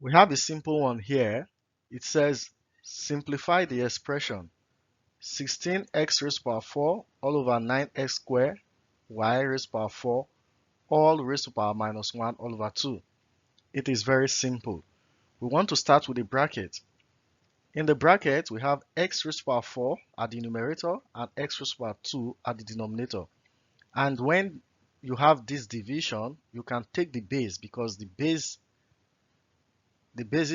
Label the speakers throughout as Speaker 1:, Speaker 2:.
Speaker 1: We have a simple one here. It says simplify the expression 16x raised to power 4 all over 9x squared y raised to power 4 all raised to power minus 1 all over 2. It is very simple. We want to start with a bracket. In the bracket, we have x raised to power 4 at the numerator and x raised to power 2 at the denominator. And when you have this division, you can take the base because the bases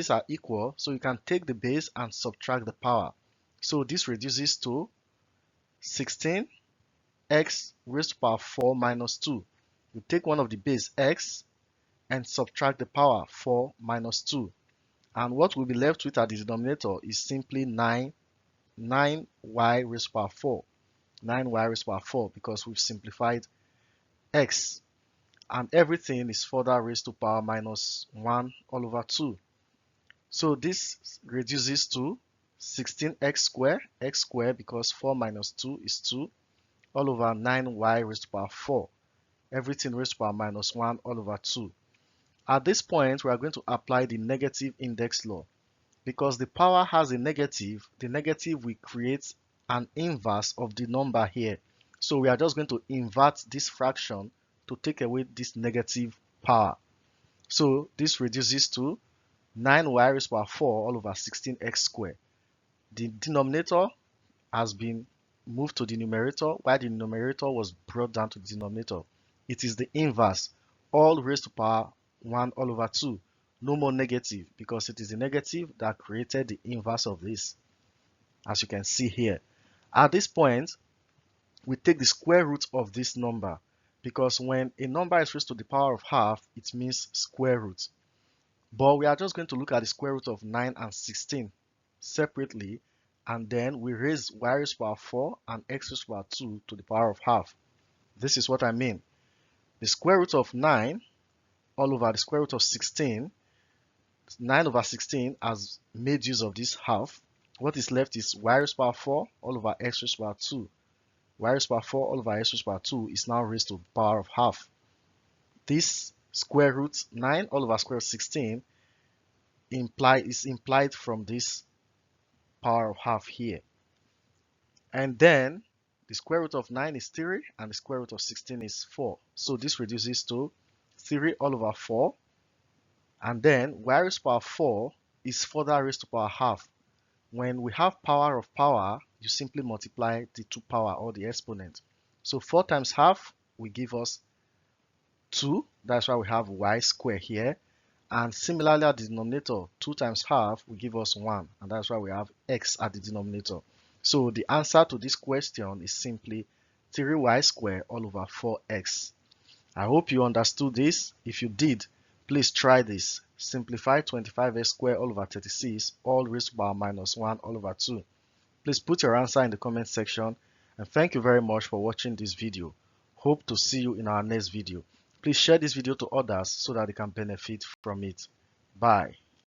Speaker 1: are equal, so you can take the base and subtract the power. So this reduces to 16x raised to power 4 minus 2. You take one of the base x and subtract the power 4 minus 2. And what we'll be left with at the denominator is simply 9y raised to power 4. 9y raised to power 4 because we've simplified x. And everything is further raised to power minus 1 all over 2. So this reduces to 16x squared, x squared because 4 minus 2 is 2, all over 9y raised to power 4. Everything raised to power minus 1 all over 2. At this point, we are going to apply the negative index law. Because the power has a negative, the negative will create an inverse of the number here. So we are just going to invert this fraction to take away this negative power. So this reduces to 9y raised to power 4 all over 16x squared. The denominator has been moved to the numerator, while the numerator was brought down to the denominator. It is the inverse, all raised to power 1 all over 2. No more negative, because it is the negative that created the inverse of this, as you can see here. At this point, we take the square root of this number, because when a number is raised to the power of half, it means square root. But we are just going to look at the square root of 9 and 16 separately, and then we raise y raised to power 4 and x raised to power 2 to the power of half. This is what I mean. The square root of 9 all over the square root of 16, 9 over 16 has made use of this half. What is left is y raised to power 4 all over x raised to power 2. Y raised to power 4 all over x raised to power 2 is now raised to the power of half. This square root 9 all over square root 16 is implied from this power of half here. And then the square root of 9 is 3 and the square root of 16 is 4. So this reduces to 3 all over 4. And then y raised to power 4 is further raised to power half. When we have power of power, you simply multiply the two power or the exponent. So 4 times half will give us 2. That's why we have y squared here. And similarly at the denominator, 2 times half will give us 1. And that's why we have x at the denominator. So the answer to this question is simply 3y squared all over 4x. I hope you understood this. If you did, please try this. Simplify 25x squared all over 36 all raised to power minus 1 all over 2. Please put your answer in the comment section, and thank you very much for watching this video. Hope to see you in our next video. Please share this video to others so that they can benefit from it. Bye.